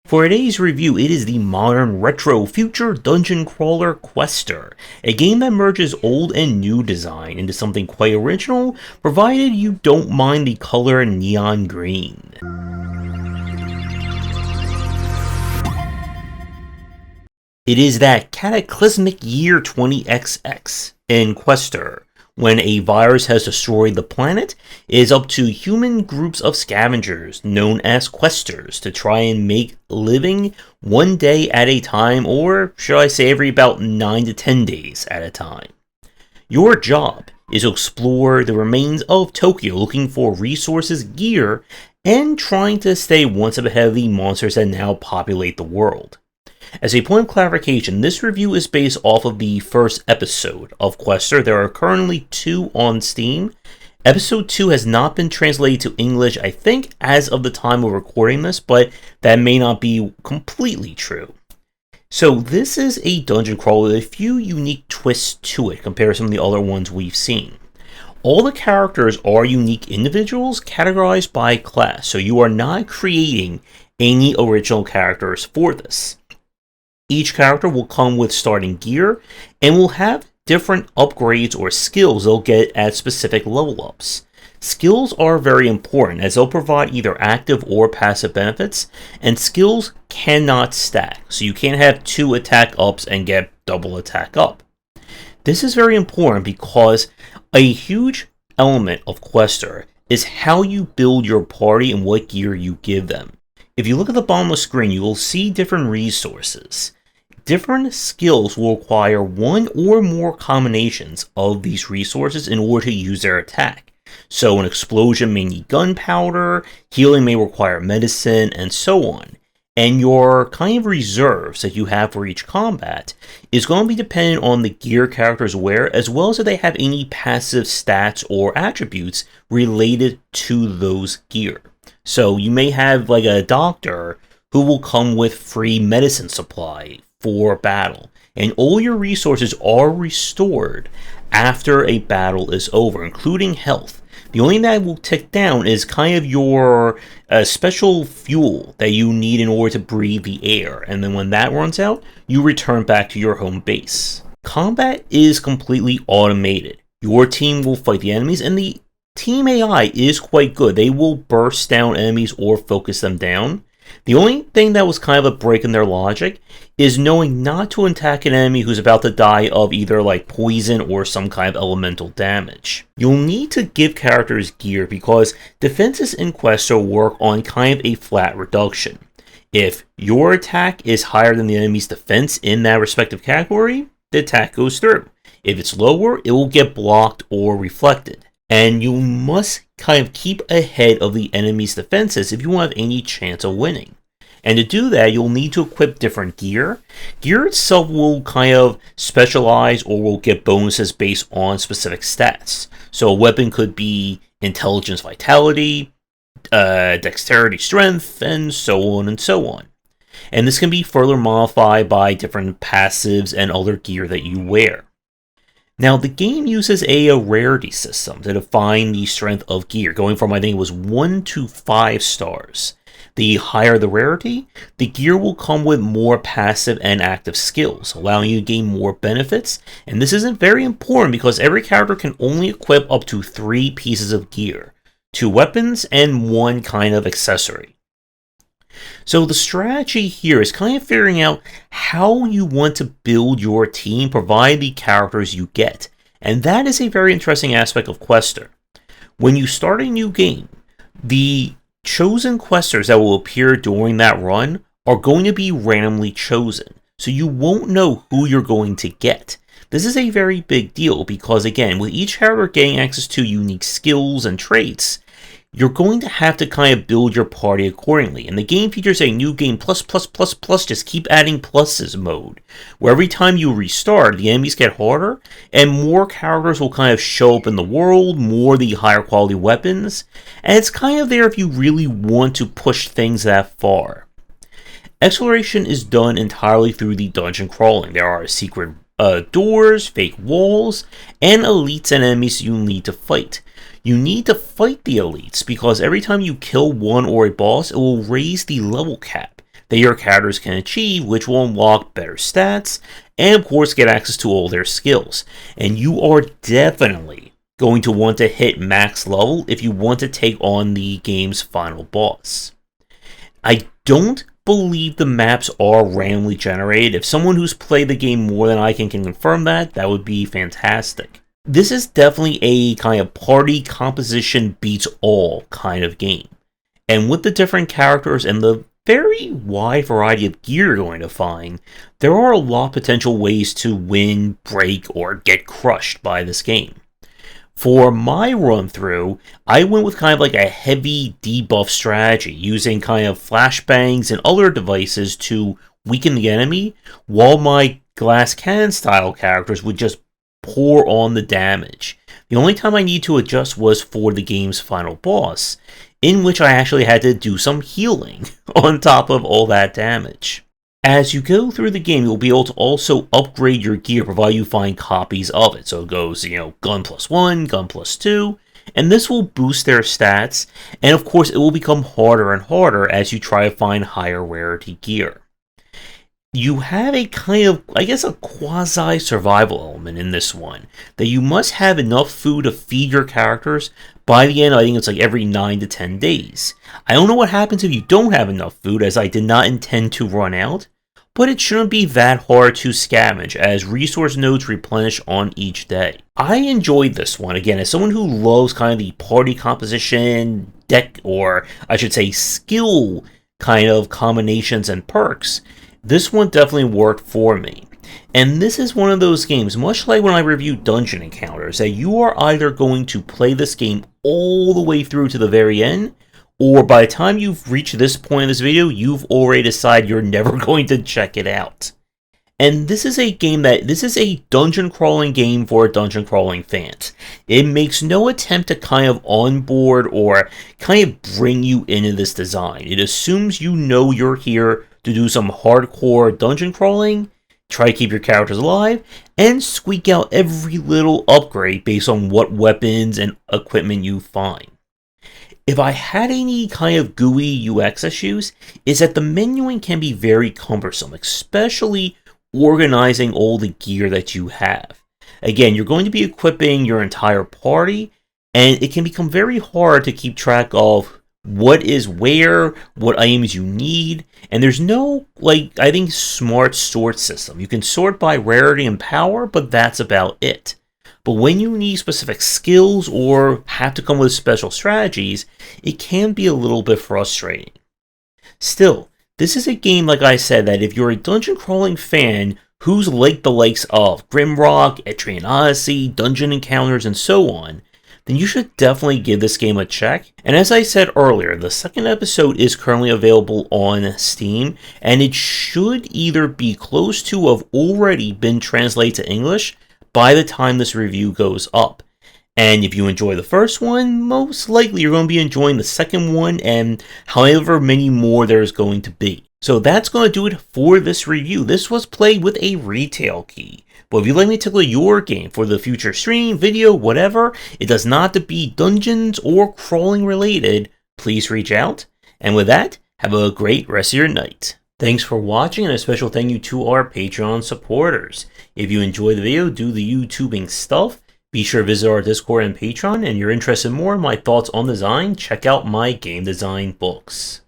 For today's review, it is the modern retro future dungeon crawler Quester, a game that merges old and new design into something quite original, provided you don't mind the color neon green. It is that cataclysmic year 20XX in Quester, when a virus has destroyed the planet. It is up to human groups of scavengers, known as Questers, to try and make living one day at a time, or should I say every about 9 to 10 days at a time. Your job is to explore the remains of Tokyo, looking for resources, gear, and trying to stay one step ahead of the monsters that now populate the world. As a point of clarification, this review is based off of the first episode of Quester. There are currently 2 on Steam. Episode 2 has not been translated to English, I think, as of the time of recording this, but that may not be completely true. So this is a dungeon crawler with a few unique twists to it compared to some of the other ones we've seen. All the characters are unique individuals categorized by class, so you are not creating any original characters for this. Each character will come with starting gear and will have different upgrades or skills they'll get at specific level ups. Skills are very important as they'll provide either active or passive benefits, and skills cannot stack, so you can't have 2 attack ups and get double attack up. This is very important because a huge element of Quester is how you build your party and what gear you give them. If you look at the bottom of the screen, you will see different resources. Different skills will require one or more combinations of these resources in order to use their attack. So an explosion may need gunpowder, healing may require medicine, and so on. And your kind of reserves that you have for each combat is going to be dependent on the gear characters wear, as well as if they have any passive stats or attributes related to those gear. So you may have like a doctor who will come with free medicine supply for battle, and all your resources are restored after a battle is over, including health. The only thing that will tick down is kind of your special fuel that you need in order to breathe the air, and then when that runs out, you return back to your home base. Combat is completely automated. Your team will fight the enemies, and the team AI is quite good. They will burst down enemies or focus them down. The only thing that was kind of a break in their logic is knowing not to attack an enemy who's about to die of either like poison or some kind of elemental damage. You'll need to give characters gear because defenses in Quester work on kind of a flat reduction. If your attack is higher than the enemy's defense in that respective category, the attack goes through. If it's lower, it will get blocked or reflected. And you must kind of keep ahead of the enemy's defenses if you want to have any chance of winning. And to do that, you'll need to equip different gear. Gear itself will kind of specialize or will get bonuses based on specific stats. So a weapon could be intelligence, vitality, dexterity, strength, and so on and so on. And this can be further modified by different passives and other gear that you wear. Now, the game uses a rarity system to define the strength of gear, going from, I think it was 1 to 5 stars. The higher the rarity, the gear will come with more passive and active skills, allowing you to gain more benefits. And this isn't very important because every character can only equip up to 3 pieces of gear, 2 weapons and 1 kind of accessory. So the strategy here is kind of figuring out how you want to build your team, provide the characters you get. And that is a very interesting aspect of Quester. When you start a new game, the chosen Questers that will appear during that run are going to be randomly chosen. So you won't know who you're going to get. This is a very big deal because, again, with each character getting access to unique skills and traits, you're going to have to kind of build your party accordingly. And the game features a new game plus, just keep adding pluses mode, where every time you restart, the enemies get harder, and more characters will kind of show up in the world, more the higher quality weapons, and it's kind of there if you really want to push things that far. Exploration is done entirely through the dungeon crawling. There are secret doors, fake walls, and elites and enemies you'll need to fight. You need to fight the elites because every time you kill one or a boss, it will raise the level cap. that your characters can achieve, which will unlock better stats, and of course get access to all their skills. And you are definitely going to want to hit max level if you want to take on the game's final boss. I don't believe the maps are randomly generated. If someone who's played the game more than I can confirm that, that would be fantastic. This is definitely a kind of party composition beats all kind of game. And with the different characters and the very wide variety of gear you're going to find, there are a lot of potential ways to win, break, or get crushed by this game. For my run through, I went with kind of like a heavy debuff strategy, using kind of flashbangs and other devices to weaken the enemy, while my glass cannon style characters would just pour on the damage. The only time I need to adjust was for the game's final boss, in which I actually had to do some healing on top of all that damage. As you go through the game, you'll be able to also upgrade your gear, provided you find copies of it. So it goes, gun +1, gun +2, and this will boost their stats, and of course it will become harder and harder as you try to find higher rarity gear. You have a kind of, I guess, a quasi-survival element in this one, that you must have enough food to feed your characters by the end. I think it's like every 9 to 10 days. I don't know what happens if you don't have enough food, as I did not intend to run out, but it shouldn't be that hard to scavenge, as resource nodes replenish on each day. I enjoyed this one, again, as someone who loves kind of the party composition, deck, or I should say skill kind of combinations and perks. This one definitely worked for me. And this is one of those games, much like when I reviewed Dungeon Encounters, that you are either going to play this game all the way through to the very end, or by the time you've reached this point in this video, you've already decided you're never going to check it out. And this is a dungeon crawling game for dungeon crawling fans. It makes no attempt to kind of onboard or kind of bring you into this design. It assumes you know you're here to do some hardcore dungeon crawling, try to keep your characters alive, and squeak out every little upgrade based on what weapons and equipment you find. If I had any kind of GUI UX issues, is that the menuing can be very cumbersome, especially organizing all the gear that you have. Again, you're going to be equipping your entire party, and it can become very hard to keep track of what is where, what items you need, and there's no, I think, smart sort system. You can sort by rarity and power, but that's about it. But when you need specific skills or have to come with special strategies, it can be a little bit frustrating. Still, this is a game, like I said, that if you're a dungeon crawling fan who's like the likes of Grimrock, Etrian Odyssey, Dungeon Encounters, and so on, then you should definitely give this game a check. And as I said earlier, the second episode is currently available on Steam, and it should either be close to have already been translated to English by the time this review goes up. And if you enjoy the first one, most likely you're going to be enjoying the second one and however many more there's going to be. So that's going to do it for this review. This was played with a retail key. But if you'd like me to tickle your game for the future stream, video, whatever, it does not have to be dungeons or crawling related, please reach out. And with that, have a great rest of your night. Thanks for watching, and a special thank you to our Patreon supporters. If you enjoyed the video, do the YouTubing stuff, be sure to visit our Discord and Patreon, and you're interested in more in my thoughts on design, check out my game design books.